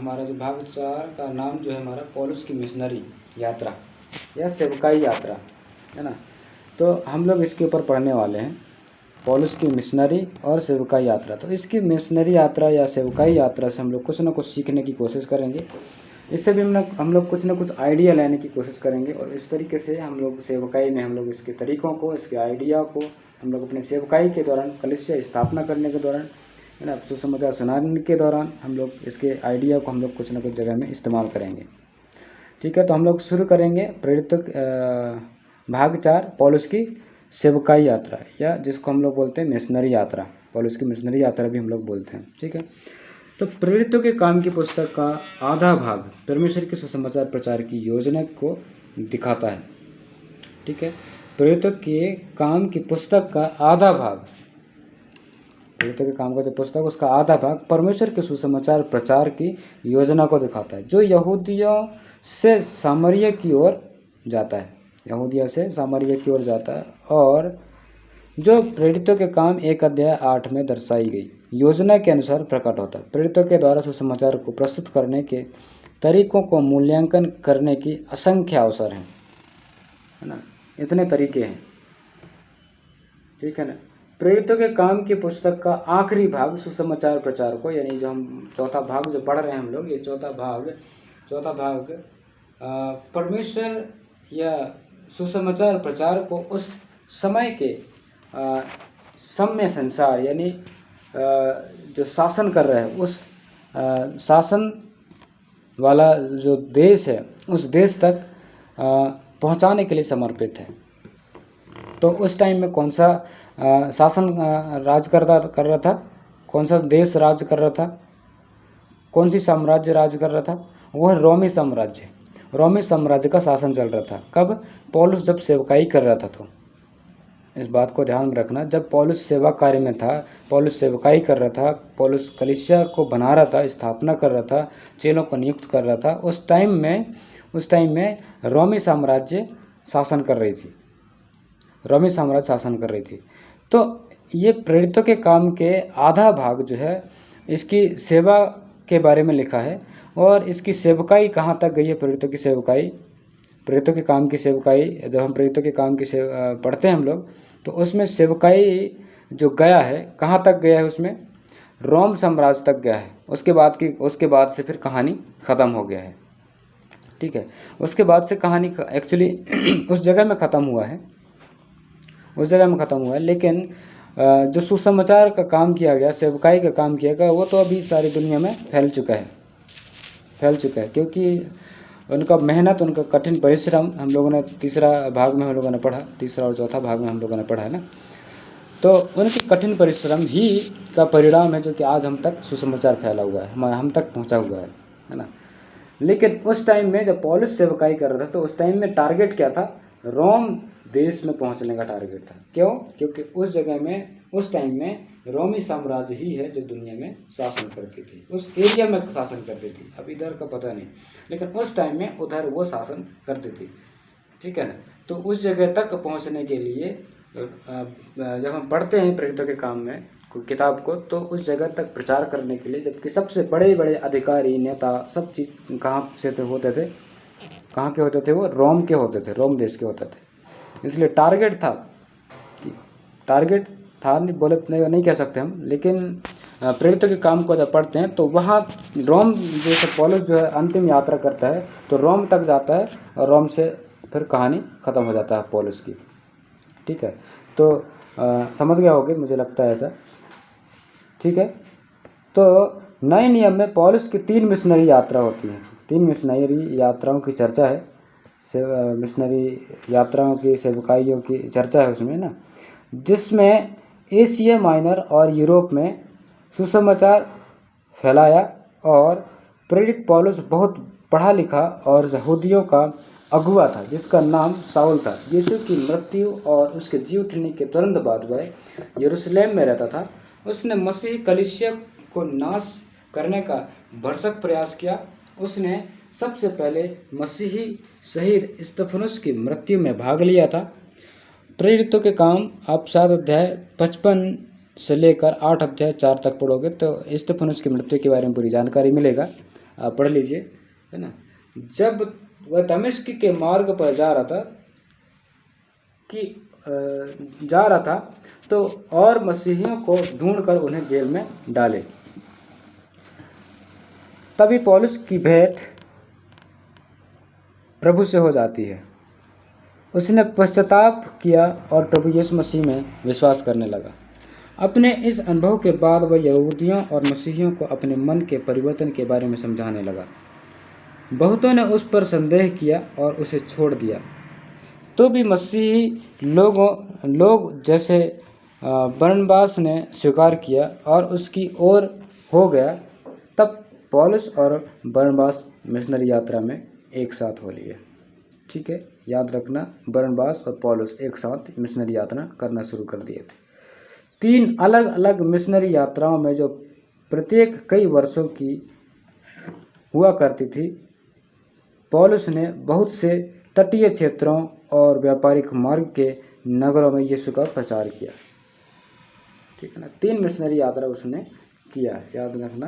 हमारा जो भाग 4 का नाम जो है हमारा पौलुस की मिशनरी यात्रा या सेवकाई यात्रा है ना। तो हम लोग इसके ऊपर पढ़ने वाले हैं, पौलुस की मिशनरी और सेवकाई यात्रा। तो इसकी मिशनरी यात्रा या सेवकाई यात्रा से हम लोग कुछ ना कुछ सीखने की कोशिश करेंगे। इससे भी हम लोग कुछ ना कुछ आइडिया लेने की कोशिश करेंगे और इस तरीके से हम लोग सेवकाई में हम लोग इसके तरीक़ों को, इसके आइडिया को हम लोग अपने सेवकाई के दौरान, कलीसिया स्थापना करने के दौरान, है ना, सुसमाचार सुनाने के दौरान हम लोग इसके आइडिया को हम लोग कुछ ना कुछ जगह में इस्तेमाल करेंगे। ठीक है, तो हम लोग शुरू करेंगे प्रेरित भाग 4 पौलुस की सेवकाई यात्रा, या जिसको हम लोग बोलते हैं मिशनरी यात्रा। पौलुस की मिशनरी यात्रा भी हम लोग बोलते हैं। ठीक है, तो प्रेरितों के काम की पुस्तक का आधा भाग परमेश्वर के सुसमाचार प्रचार की योजना को दिखाता है। ठीक है, प्रेरितों के काम की पुस्तक का आधा भाग, प्रेरितों के काम का जो पुस्तक उसका आधा भाग परमेश्वर के सुसमाचार प्रचार की योजना को दिखाता है, जो यहूदियों से सामरिया की ओर जाता है, यहूदिया से सामरिया की ओर जाता है, और जो प्रेरितों के काम 1 अध्याय 8 में दर्शाई गई योजना के अनुसार प्रकट होता है। प्रेरितों के द्वारा सुसमाचार को प्रस्तुत करने के तरीकों को मूल्यांकन करने की असंख्य अवसर हैं, है ना, इतने तरीके हैं। ठीक है ना। प्रेरितों के काम की पुस्तक का आखिरी भाग सुसमाचार प्रचार को, यानी जो हम चौथा भाग जो पढ़ रहे हैं हम लोग, ये चौथा भाग परमेश्वर या सुसमाचार प्रचार को उस समय के सम्य संसार, यानी जो शासन कर रहे हैं उस शासन वाला जो देश है उस देश तक पहुंचाने के लिए समर्पित है। तो उस टाइम में कौन सा शासन राज कर रहा था, कौन सा देश राज कर रहा था, कौन सी साम्राज्य राज कर रहा था? वह रोमी साम्राज्य, रोमी साम्राज्य का शासन चल रहा था। कब? पौलुस जब सेवकाई कर रहा था। तो इस बात को ध्यान में रखना, जब पौलुस सेवा कार्य में था, पौलुस सेवकाई कर रहा था, पौलुस कलीसिया को बना रहा था, स्थापना कर रहा था, चेलों को नियुक्त कर रहा था, उस टाइम में रोमी साम्राज्य शासन कर रही थी, रोमी साम्राज्य शासन कर रही थी। तो ये प्रेरितों के काम के आधा भाग जो है इसकी सेवा के बारे में लिखा है, और इसकी सेवकाई कहाँ तक गई है, प्रेरितों की सेवकाई, प्रेरितों के काम की सेवकाई। जब हम प्रेरितों के काम की पढ़ते हैं हम लोग, तो उसमें सेवकाई जो गया है कहाँ तक गया है, उसमें रोम साम्राज्य तक गया है। उसके बाद से फिर कहानी ख़त्म हो गया है। ठीक है, उसके बाद से कहानी एक्चुअली उस जगह में ख़त्म हुआ है, लेकिन जो सुसमाचार का काम किया गया, सेवकाई का काम किया गया, वो तो अभी सारी दुनिया में फैल चुका है, क्योंकि उनका मेहनत, उनका कठिन परिश्रम हम लोगों ने तीसरा भाग में हम लोगों ने पढ़ा, तीसरा और चौथा भाग में हम लोगों ने पढ़ा है ना। तो उनके कठिन परिश्रम ही का परिणाम है जो कि आज हम तक सुसमाचार फैला हुआ है, हम तक पहुंचा हुआ है ना। लेकिन उस टाइम में जब पौलुस सेवकाई कर रहा था, तो उस टाइम में टारगेट क्या था? रोम देश में पहुंचने का टारगेट था। क्यों? क्योंकि उस टाइम में रोमी साम्राज्य ही है जो दुनिया में शासन करती थी, उस एरिया में शासन करती थी। अब इधर का पता नहीं, लेकिन उस टाइम में उधर वो शासन करती थी। ठीक है ना। तो उस जगह तक पहुंचने के लिए जब हम पढ़ते हैं प्रेरितों के काम में किताब को, तो उस जगह तक प्रचार करने के लिए, जबकि सबसे बड़े बड़े अधिकारी, नेता, सब चीज़ कहाँ से होते थे, कहाँ के होते थे? वो रोम के होते थे, रोम देश के होते थे। इसलिए टारगेट था, नहीं कह सकते हम, लेकिन प्रेरितों के काम को जब पढ़ते हैं तो वहाँ रोम, जैसे पौलुस जो है अंतिम यात्रा करता है तो रोम तक जाता है, और रोम से फिर कहानी ख़त्म हो जाता है पौलुस की। ठीक है, तो समझ गया होगे, मुझे लगता है ऐसा। ठीक है, तो नए नियम में पौलुस की 3 मिशनरी यात्रा होती है, 3 मिशनरी यात्राओं की चर्चा है, मिशनरी यात्राओं की, सेवकाइयों की चर्चा है उसमें ना, जिसमें एशिया माइनर और यूरोप में सुसमाचार फैलाया। और प्रेरित पौलुस बहुत पढ़ा लिखा और यहूदियों का अगुआ था, जिसका नाम शाऊल था। यीशु की मृत्यु और उसके जी उठने के तुरंत बाद वह यरूशलेम में रहता था। उसने मसीह कलीसिया को नाश करने का भरसक प्रयास किया। उसने सबसे पहले मसीही शहीद स्तिफनुस की मृत्यु में भाग लिया था। प्रेरितों के काम आप 7 अध्याय 55 से लेकर 8 अध्याय 4 तक पढ़ोगे तो स्तिफनुस की मृत्यु के बारे में पूरी जानकारी मिलेगा। आप पढ़ लीजिए, है ना। जब वह दमिश्क के मार्ग पर जा रहा था तो और मसीहियों को ढूंढकर उन्हें जेल में डाले। तभी पौलुस की भेंट प्रभु से हो जाती है। उसने पश्चाताप किया और प्रभु यीशु मसीह में विश्वास करने लगा। अपने इस अनुभव के बाद वह यहूदियों और मसीहियों को अपने मन के परिवर्तन के बारे में समझाने लगा। बहुतों ने उस पर संदेह किया और उसे छोड़ दिया। तो भी मसीही लोग जैसे बरनबास ने स्वीकार किया और उसकी ओर हो गया। तब पौलुस और बरनबास मिशनरी यात्रा में एक साथ हो लिए। ठीक है, याद रखना, बरनबास और पौलुस एक साथ मिशनरी यात्रा करना शुरू कर दिए थे। 3 अलग अलग मिशनरी यात्राओं में जो प्रत्येक कई वर्षों की हुआ करती थी। पौलुस ने बहुत से तटीय क्षेत्रों और व्यापारिक मार्ग के नगरों में यीशु का प्रचार किया। ठीक है ना, 3 मिशनरी यात्रा उसने किया, याद रखना,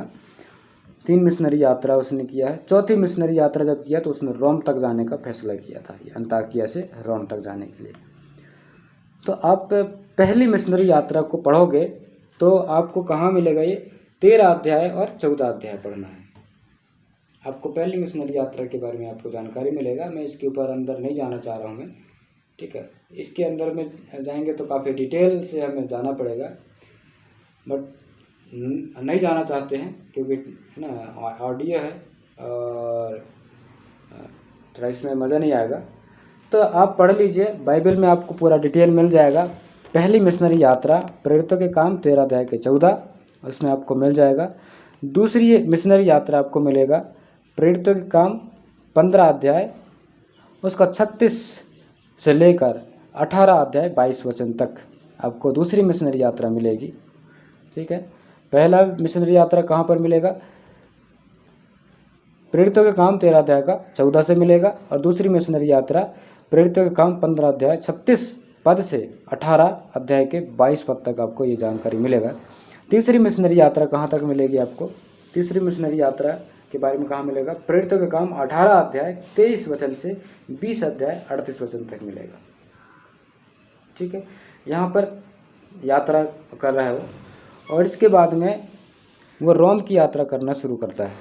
3 मिशनरी यात्रा उसने किया है। चौथी मिशनरी यात्रा जब किया तो उसने रोम तक जाने का फैसला किया था, अंताकिया से रोम तक जाने के लिए। तो आप पहली मिशनरी यात्रा को पढ़ोगे तो आपको कहाँ मिलेगा, ये 13 अध्याय और 14 अध्याय पढ़ना है। आपको पहली मिशनरी यात्रा के बारे में आपको जानकारी मिलेगा। मैं इसके ऊपर अंदर नहीं जाना चाह रहा हूँ मैं, ठीक है। इसके अंदर में जाएंगे तो काफ़ी डिटेल से हमें जाना पड़ेगा, बट नहीं जाना चाहते हैं क्योंकि ना ऑडियो है और थोड़ा इसमें मज़ा नहीं आएगा। तो आप पढ़ लीजिए, बाइबल में आपको पूरा डिटेल मिल जाएगा। पहली मिशनरी यात्रा प्रेरितों के काम 13 अध्याय के 14, उसमें आपको मिल जाएगा। दूसरी मिशनरी यात्रा आपको मिलेगा प्रेरितों के काम 15 अध्याय, उसका 36 से लेकर 18 अध्याय 22 वचन तक आपको दूसरी मिशनरी यात्रा मिलेगी। ठीक है, पहला मिशनरी यात्रा कहाँ पर मिलेगा, प्रेरितों के काम 13 अध्याय का 14 से मिलेगा, और दूसरी मिशनरी यात्रा प्रेरितों के काम 15 अध्याय 36 पद से 18 अध्याय के 22 पद तक आपको ये जानकारी मिलेगा। तीसरी मिशनरी यात्रा कहाँ तक मिलेगी आपको, तीसरी मिशनरी यात्रा के बारे में कहाँ मिलेगा, प्रेरितों के काम 18 अध्याय 23 वचन से 20 अध्याय 38 वचन तक मिलेगा। ठीक है, यहाँ पर यात्रा कर रहा है वो, और इसके बाद में वो रोम की यात्रा करना शुरू करता है।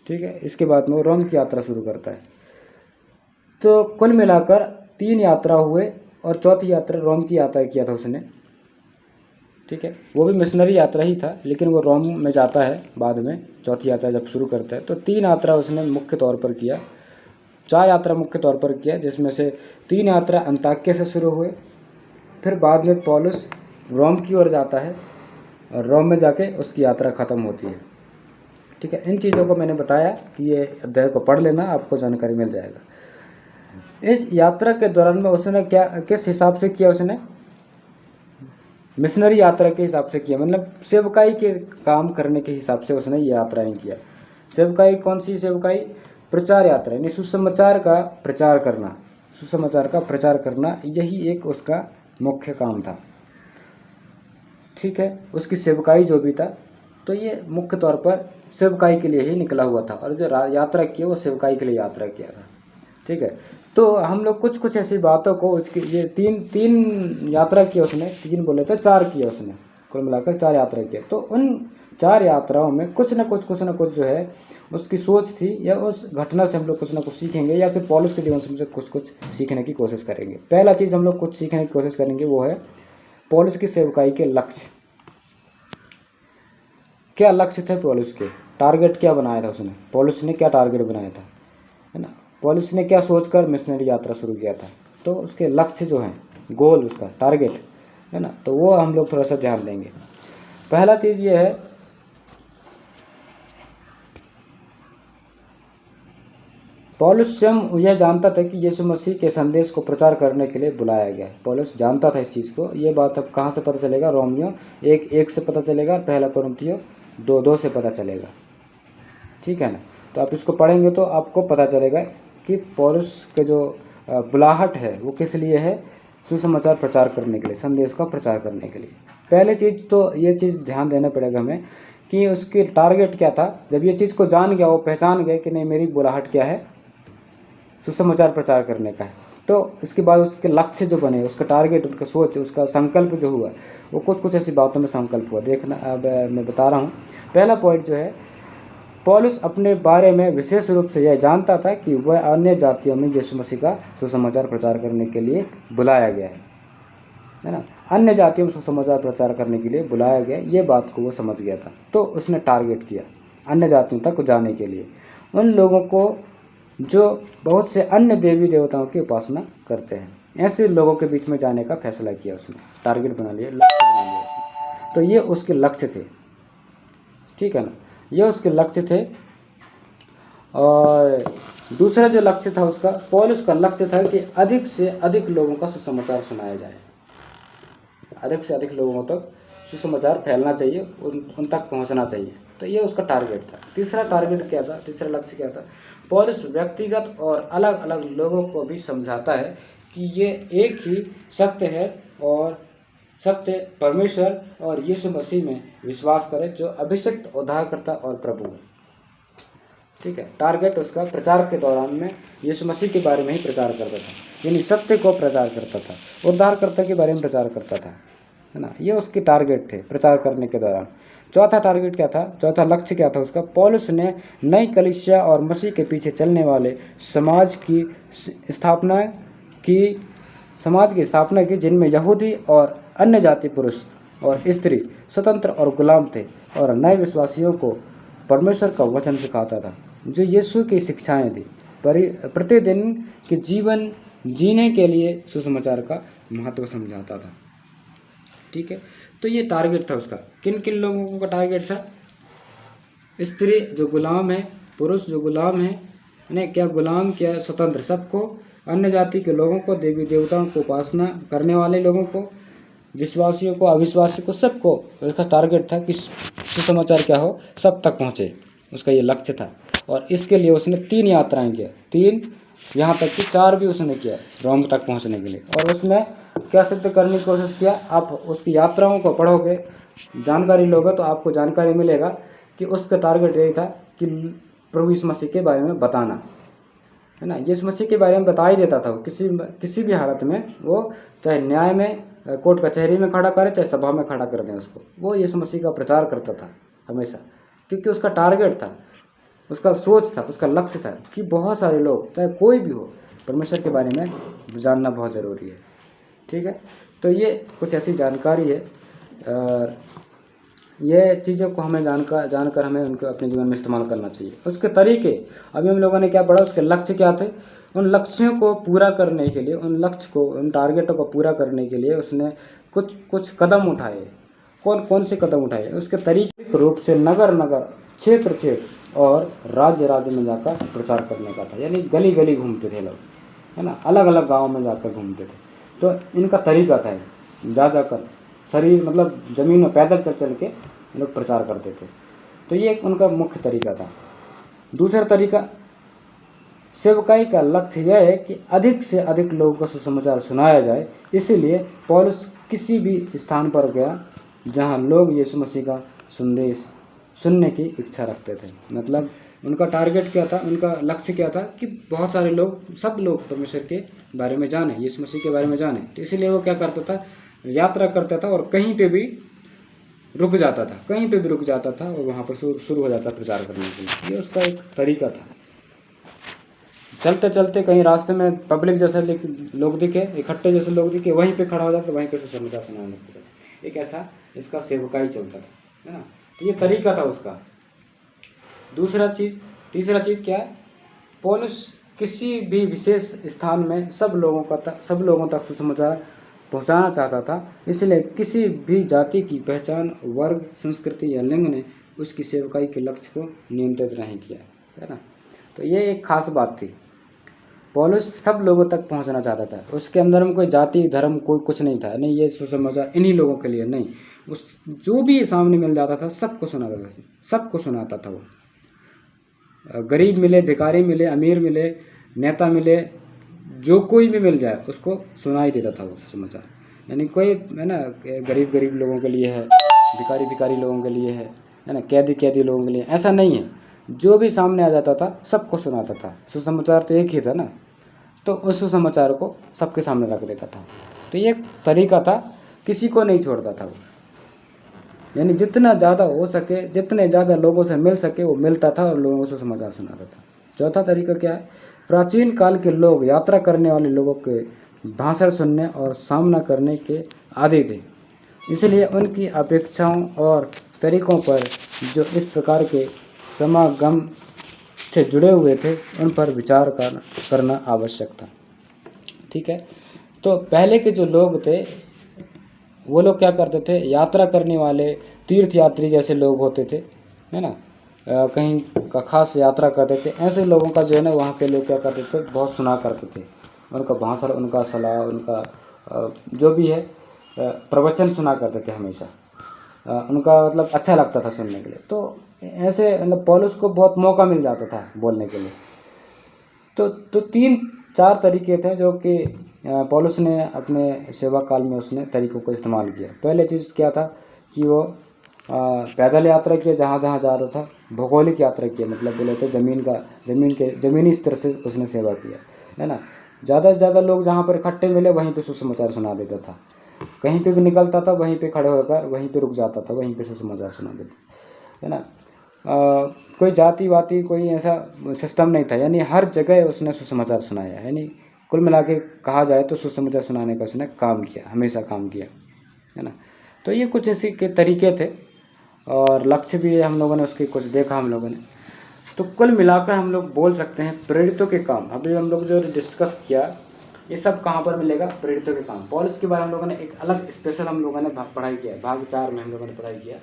ठीक है, इसके बाद में वो रोम की यात्रा शुरू करता है। तो कुल मिलाकर 3 यात्रा हुए और चौथी यात्रा रोम की यात्रा किया था उसने। ठीक है, वो भी मिशनरी यात्रा ही था, लेकिन वो रोम में जाता है बाद में, चौथी यात्रा जब शुरू करता है। तो 3 यात्रा उसने मुख्य तौर पर किया, 4 यात्रा मुख्य तौर पर किया, जिसमें से 3 यात्रा अंताक्य से शुरू हुए। फिर बाद में पौलुस रोम की ओर जाता है और रोम में जाके उसकी यात्रा ख़त्म होती है। ठीक है, इन चीज़ों को मैंने बताया कि ये अध्याय को पढ़ लेना, आपको जानकारी मिल जाएगा। इस यात्रा के दौरान में उसने क्या, किस हिसाब से किया, उसने मिशनरी यात्रा के हिसाब से किया, मतलब सेवकाई के काम करने के हिसाब से उसने ये यात्राएं किया। सेवकाई कौन सी सेवकाई, प्रचार यात्रा, यानी सुसमाचार का प्रचार करना, सुसमाचार का प्रचार करना, यही एक उसका मुख्य काम था। ठीक है, उसकी सेवकाई जो भी था, तो ये मुख्य तौर पर सेवकाई के लिए ही निकला हुआ था, और जो यात्रा की वो सेवकाई के लिए यात्रा किया था। ठीक है, तो हम लोग कुछ कुछ ऐसी बातों को उसकी, ये तीन यात्रा किया उसने, 3 बोले तो 4 किया उसने, कुल मिलाकर 4 यात्रा किया। तो उन 4 यात्राओं में कुछ ना कुछ जो है उसकी सोच थी, या उस घटना से हम लोग कुछ ना कुछ सीखेंगे, या फिर पौलुस के जीवन से कुछ सीखने की कोशिश करेंगे। पहला चीज़ हम लोग कुछ सीखने की कोशिश करेंगे वो है पौलुस की सेवकाई के लक्ष्य। क्या लक्ष्य थे पौलुस के, टारगेट क्या बनाया था उसने, पौलुस ने क्या टारगेट बनाया था, है ना, पौलुस ने क्या सोचकर मिशनरी यात्रा शुरू किया था। तो उसके लक्ष्य जो हैं, गोल, उसका टारगेट, है ना, तो वो हम लोग थोड़ा सा ध्यान देंगे। पहला चीज़ ये है, पौलुस स्वयं यह जानता था कि यीशु मसीह के संदेश को प्रचार करने के लिए बुलाया गया है। पौलुस जानता था इस चीज़ को। ये बात अब कहाँ से पता चलेगा, रोमियो 1:1 से पता चलेगा, और पहला कुरिन्थियों 2:2 से पता चलेगा। ठीक है ना, तो आप इसको पढ़ेंगे तो आपको पता चलेगा कि पौलुस के जो बुलाहट है वो किस लिए है, सुसमाचार प्रचार करने के लिए, संदेश का प्रचार करने के लिए। पहले चीज़ तो ये चीज़ ध्यान देना पड़ेगा हमें कि उसके टारगेट क्या था। जब ये चीज़ को जान गया, वो पहचान गए कि नहीं मेरी बुलाहट क्या है, सुसमाचार प्रचार करने का है, तो इसके बाद उसके लक्ष्य जो बने, उसका टारगेट, उसका सोच, उसका संकल्प जो हुआ, वो कुछ ऐसी बातों में संकल्प हुआ। देखना, अब मैं बता रहा हूँ। पहला पॉइंट जो है, पौलुस अपने बारे में विशेष रूप से यह जानता था कि वह अन्य जातियों में यीशु मसीह का सुसमाचार प्रचार करने के लिए बुलाया गया है ना। अन्य जातियों में सुसमाचार प्रचार करने के लिए बुलाया गया, ये बात को वो समझ गया था। तो उसने टारगेट किया अन्य जातियों तक जाने के लिए, उन लोगों को जो बहुत से अन्य देवी देवताओं की उपासना करते हैं, ऐसे लोगों के बीच में जाने का फैसला किया उसने। टारगेट बना लिया, लक्ष्य बना लिया उसने। तो ये उसके लक्ष्य थे, ठीक है ना, ये उसके लक्ष्य थे। और दूसरा जो लक्ष्य था उसका, पौलुस का लक्ष्य था कि अधिक से अधिक लोगों का सुसमाचार सुनाया जाए, अधिक से अधिक लोगों तक सुसमाचार फैलना चाहिए, उन तक पहुंचना चाहिए। तो ये उसका टारगेट था। तीसरा टारगेट क्या था, तीसरा लक्ष्य क्या था, पौलुस व्यक्तिगत और अलग अलग लोगों को भी समझाता है कि ये एक ही सत्य है, और सत्य परमेश्वर और यीशु मसीह में विश्वास करें, जो अभिषिक्त उद्धारकर्ता और प्रभु है। ठीक है, टारगेट उसका प्रचार के दौरान में यीशु मसीह के बारे में ही प्रचार करता था, यानी सत्य को प्रचार करता था, उद्धारकर्ता के बारे में प्रचार करता था, है ना। ये उसके टारगेट थे प्रचार करने के दौरान। चौथा टारगेट क्या था, चौथा लक्ष्य क्या था उसका, पौलुस ने नई कलीसिया और मसीह के पीछे चलने वाले समाज की स्थापना की, जिनमें यहूदी और अन्य जाति पुरुष और स्त्री स्वतंत्र और गुलाम थे, और नए विश्वासियों को परमेश्वर का वचन सिखाता था, जो यीशु की शिक्षाएं थी, प्रतिदिन के जीवन जीने के लिए सुसमाचार का महत्व समझाता था। ठीक है, तो ये टारगेट था उसका। किन किन लोगों का टारगेट था, स्त्री जो गुलाम है, पुरुष जो गुलाम है, नहीं क्या गुलाम क्या स्वतंत्र, सबको, अन्य जाति के लोगों को, देवी देवताओं को उपासना करने वाले लोगों को, विश्वासियों को, अविश्वासियों को, सबको उसका टारगेट था कि सुसमाचार क्या हो, सब तक पहुँचे। उसका ये लक्ष्य था। और इसके लिए उसने 3 यात्राएं किया, 3 यहाँ तक कि 4 भी उसने किया रोम तक पहुँचने के लिए। और उसने क्या सिद्ध करने की कोशिश किया, आप उसकी यात्राओं को पढ़ोगे, जानकारी लोगे, तो आपको जानकारी मिलेगा कि उसका टारगेट यही था कि प्रभु यीशु मसीह के बारे में बताना, है ना। यीशु मसीह के बारे में बता ही देता था वो, किसी भी हालत में, वो चाहे न्याय में, कोर्ट कचहरी में खड़ा करे, चाहे सभा में खड़ा कर दें उसको, वो यीशु मसीह का प्रचार करता था हमेशा, क्योंकि उसका टारगेट था, उसका सोच था, उसका लक्ष्य था कि बहुत सारे लोग, चाहे कोई भी हो, परमेश्वर के बारे में जानना बहुत ज़रूरी है। ठीक है, तो ये कुछ ऐसी जानकारी है, और ये चीज़ों को हमें जानकर हमें उनको अपने जीवन में इस्तेमाल करना चाहिए। उसके तरीके, अभी हम लोगों ने क्या पढ़ा, उसके लक्ष्य क्या थे, उन लक्ष्यों को पूरा करने के लिए, उन लक्ष्य को, उन टारगेटों को पूरा करने के लिए उसने कुछ कदम उठाए। कौन कौन से कदम उठाए, उसके तरीके रूप से नगर नगर, क्षेत्र क्षेत्र और राज्य राज्य में जाकर प्रचार करने का था, यानी गली गली घूमते थे लोग, है ना, अलग अलग गाँव में जाकर घूमते थे। तो इनका तरीका था जा जाकर शरीर, मतलब ज़मीन में पैदल चल चल के लोग प्रचार करते थे। तो ये एक उनका मुख्य तरीका था। दूसरा तरीका, सेवकाई का लक्ष्य यह है कि अधिक से अधिक लोगों को सुसमाचार सुनाया जाए। इसीलिए पौलुस किसी भी स्थान पर गया जहां लोग यीशु मसीह का संदेश सुनने की इच्छा रखते थे। मतलब उनका टारगेट क्या था, उनका लक्ष्य क्या था कि बहुत सारे लोग, सब लोग परमेश्वर के बारे में जाने, यीशु मसीह के बारे में जाने। तो इसीलिए वो क्या करता था, यात्रा करता था और कहीं पे भी रुक जाता था, और वहाँ पर शुरू हो जाता प्रचार करने के लिए। ये उसका एक तरीका था। चलते चलते कहीं रास्ते में पब्लिक जैसे लोग दिखे, इकट्ठे जैसे लोग दिखे, वहीं पे खड़ा हो जाता, वहीं पे सुसमाचार सुनाने लगता। एक ऐसा इसका सेवकाई चलता था, है ना। तो ये तरीका था उसका। तीसरा चीज़ क्या है, पौलुस किसी भी विशेष स्थान में सब लोगों तक सुसमाचार पहुंचाना चाहता था। इसलिए किसी भी जाति की पहचान, वर्ग, संस्कृति या लिंग ने उसकी सेवकाई के लक्ष्य को नियंत्रित नहीं किया, है ना। तो ये एक खास बात थी। पौलुस सब लोगों तक पहुंचना चाहता था। उसके अंदर में कोई जाति धर्म कोई कुछ नहीं था, नहीं ये सुसमाचार इन्हीं लोगों के लिए नहीं, उस जो भी सामने मिल जाता था सबको सुनाता था वो। गरीब मिले, भिखारी मिले, अमीर मिले, नेता मिले, जो कोई भी मिल जाए उसको सुनाई देता था वो सुसमाचार। यानी कोई, है ना, गरीब लोगों के लिए है, भिखारी लोगों के लिए है, है ना, कैदी कैदी लोगों के लिए, ऐसा नहीं है। जो भी सामने आ जाता था सबको सुनाता था। सुसमाचार तो एक ही था ना, तो उस सुसमाचार को सबके सामने रख देता था। तो ये एक तरीका था, किसी को नहीं छोड़ता था वो, यानी जितना ज़्यादा हो सके, जितने ज़्यादा लोगों से मिल सके वो मिलता था और लोगों को सुसमाचार सुनाता था। चौथा तरीका क्या है, प्राचीन काल के लोग यात्रा करने वाले लोगों के भाषण सुनने और सामना करने के आदी थे, इसलिए उनकी अपेक्षाओं और तरीकों पर जो इस प्रकार के समागम से जुड़े हुए थे उन पर विचार करना आवश्यक था। ठीक है, तो पहले के जो लोग थे वो लोग क्या करते थे, यात्रा करने वाले तीर्थ यात्री जैसे लोग होते थे, है ना, कहीं का खास यात्रा करते थे, ऐसे लोगों का जो है ना वहाँ के लोग क्या करते थे, बहुत सुना करते थे। उनका भाषण, उनका सलाह, उनका जो भी है प्रवचन सुना करते थे हमेशा। उनका मतलब अच्छा लगता था सुनने के लिए। तो ऐसे मतलब पौलुस को बहुत मौका मिल जाता था बोलने के लिए। तो 3-4 तरीके थे जो कि पौलुस ने अपने सेवा काल में उसने तरीकों को इस्तेमाल किया। पहले चीज़ क्या था कि वो पैदल यात्रा किया जहाँ जहाँ जा रहा था, भौगोलिक यात्रा किया, मतलब बोले तो ज़मीनी स्तर से उसने सेवा किया, है ना। ज़्यादा से ज़्यादा लोग जहाँ पर इकट्ठे मिले वहीं पे सुसमाचार सुना देता था। कहीं पे भी निकलता था वहीं पे खड़े होकर वहीं पे रुक जाता था, वहीं पे सुसमाचार सुना देता, है ना। कोई जाति वाति कोई ऐसा सिस्टम नहीं था, यानी हर जगह उसने सुसमाचार सुनाया। यानी कुल मिला के कहा जाए तो सुसमाचार सुनाने का उसने काम किया, हमेशा काम किया, है ना। तो ये कुछ ऐसे के तरीके थे और लक्ष्य भी हम लोगों ने उसके कुछ देखा हम लोगों ने। तो कुल मिलाकर हम लोग बोल सकते हैं प्रेरितों के काम, अभी हम लोग जो डिस्कस किया ये सब कहाँ पर मिलेगा, प्रेरितों के काम। पौलुस के बारे में हम लोगों ने एक अलग स्पेशल हम लोगों ने पढ़ाई किया, भाग 4 में हम लोगों ने पढ़ाई किया।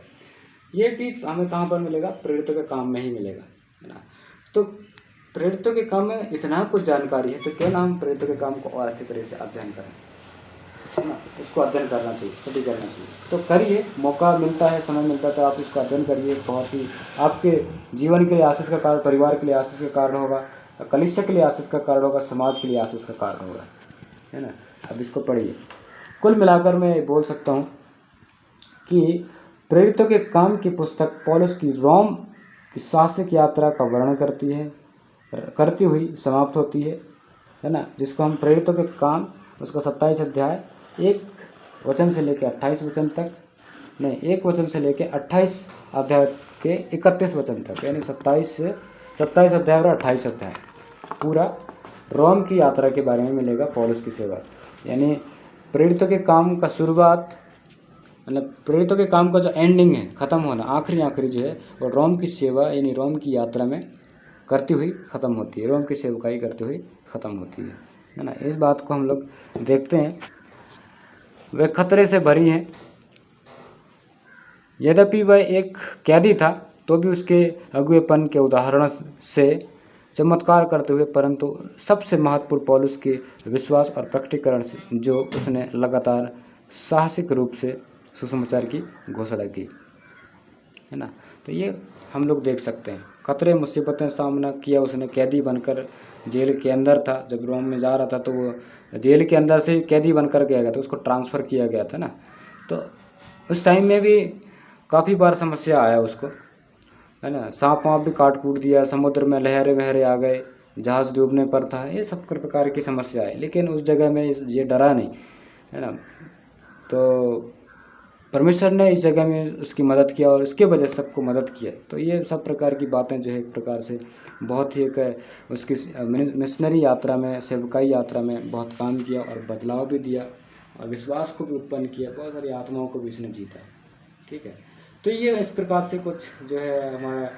ये भी हमें कहाँ पर मिलेगा, प्रेरितों के काम में ही मिलेगा, है ना। तो प्रेरितों के काम में इतना कुछ जानकारी है, तो क्यों ना हम प्रेरितों के काम को और अच्छी तरह से अध्ययन करें, है ना। इसको अध्ययन करना चाहिए, स्टडी करना चाहिए। तो करिए, मौका मिलता है, समय मिलता है तो आप इसको अध्ययन करिए। बहुत ही आपके जीवन के लिए आशीष का कारण, परिवार के लिए आशीष का कारण होगा, कलीसिया के लिए आशीष का कारण होगा, समाज के लिए आशीष का कारण होगा, है ना। अब इसको पढ़िए। कुल मिलाकर मैं बोल सकता हूँ कि प्रेरितों के काम की पुस्तक पौलुस की रोम की साहसिक यात्रा का वर्णन करती हुई समाप्त होती है ना। जिसको हम प्रेरितों के काम, उसका 27 अध्याय 1 वचन से लेकर 28 वचन तक, नहीं 1 वचन से लेकर 28 अध्याय के 31 वचन तक, यानी 27 अध्याय और 28 अध्याय पूरा रोम की यात्रा के बारे में मिलेगा, पौलुस की सेवा। यानी प्रेरितों के काम का शुरुआत, मतलब प्रेरितों के काम का जो एंडिंग है, ख़त्म होना, आखिरी जो है वो रोम की सेवा यानी रोम की यात्रा में करती हुई ख़त्म होती है, रोम की सेवकाई करती हुई ख़त्म होती है ना। इस बात को हम लोग देखते हैं। वह खतरे से भरी हैं, यद्यपि वह एक कैदी था तो भी उसके अगुवेपन के उदाहरण से चमत्कार करते हुए, परंतु सबसे महत्वपूर्ण पौलुस के विश्वास और प्रकटीकरण से, जो उसने लगातार साहसिक रूप से सुसमाचार की घोषणा की, है ना। तो ये हम लोग देख सकते हैं, खतरे मुसीबतें सामना किया उसने, कैदी बनकर जेल के अंदर था। जब रोम में जा रहा था तो वो जेल के अंदर से कैदी बनकर गया गया था, उसको ट्रांसफ़र किया गया था ना। तो उस टाइम में भी काफ़ी बार समस्या आया उसको, है ना। सांप वाँप भी काट कूट दिया, समुद्र में लहरें वहरे आ गए, जहाज़ डूबने पर था, ये सब प्रकार की समस्या है। लेकिन उस जगह में ये डरा नहीं, है ना। तो परमेश्वर ने इस जगह में उसकी मदद किया और उसके वजह से सबको मदद किया। तो ये सब प्रकार की बातें जो है एक प्रकार से बहुत ही एक उसकी मिशनरी यात्रा में, सेवकाई यात्रा में बहुत काम किया और बदलाव भी दिया और विश्वास को भी उत्पन्न किया, बहुत सारी आत्माओं को भी इसने जीता। ठीक है, तो ये इस प्रकार से कुछ जो है हमारा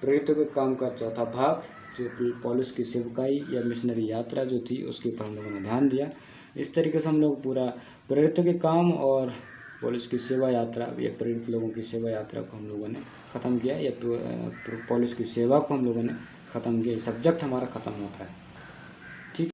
प्रेरितों के काम का चौथा भाग, जो पौलुस की सेवकाई या मिशनरी यात्रा जो थी उसके ऊपर हम लोगों ने ध्यान दिया। इस तरीके से हम लोग पूरा प्रेरितों के काम और पौलुस की सेवा यात्रा या प्रेरित लोगों की सेवा यात्रा को हम लोगों ने ख़त्म किया, या पौलुस की सेवा को हम लोगों ने ख़त्म किया। सब्जेक्ट हमारा ख़त्म होता है। ठीक।